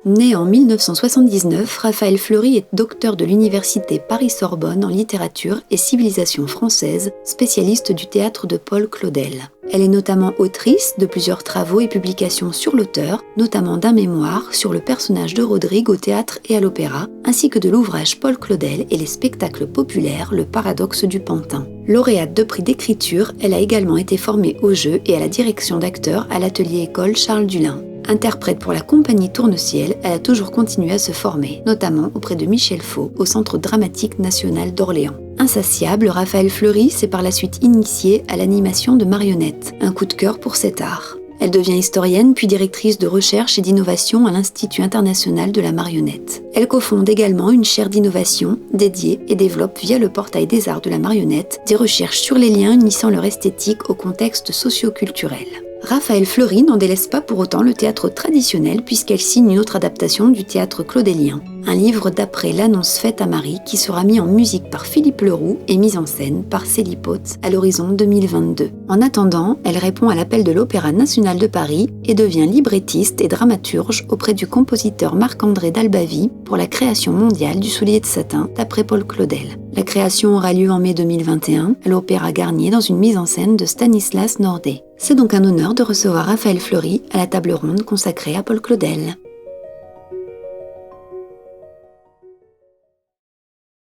Né en 1979, Raphaël Fleury est docteur de l'université Paris-Sorbonne en littérature et civilisation française, spécialiste du théâtre de Paul Claudel. Elle est notamment autrice de plusieurs travaux et publications sur l'auteur, notamment d'un mémoire sur le personnage de Rodrigue au théâtre et à l'opéra, ainsi que de l'ouvrage Paul Claudel et les spectacles populaires, le paradoxe du pantin. Lauréate de prix d'écriture, elle a également été formée au jeu et à la direction d'acteurs à l'atelier école Charles Dullin. Interprète pour la compagnie Tourne-Ciel, elle a toujours continué à se former, notamment auprès de Michel Faux au Centre dramatique national d'Orléans. Insatiable, Raphaël Fleury s'est par la suite initiée à l'animation de marionnettes, un coup de cœur pour cet art. Elle devient historienne puis directrice de recherche et d'innovation à l'Institut international de la marionnette. Elle cofonde également une chaire d'innovation dédiée et développe via le portail des arts de la marionnette des recherches sur les liens unissant leur esthétique au contexte socio-culturel. Raphaël Fleury n'en délaisse pas pour autant le théâtre traditionnel puisqu'elle signe une autre adaptation du théâtre claudélien, un livre d'après l'annonce faite à Marie qui sera mis en musique par Philippe Leroux et mis en scène par Célie Potts à l'horizon 2022. En attendant, elle répond à l'appel de l'Opéra national de Paris et devient librettiste et dramaturge auprès du compositeur Marc-André d'Albavie pour la création mondiale du Soulier de satin d'après Paul Claudel. La création aura lieu en mai 2021 à l'Opéra Garnier dans une mise en scène de Stanislas Nordet. C'est donc un honneur de recevoir Raphaël Fleury à la table ronde consacrée à Paul Claudel.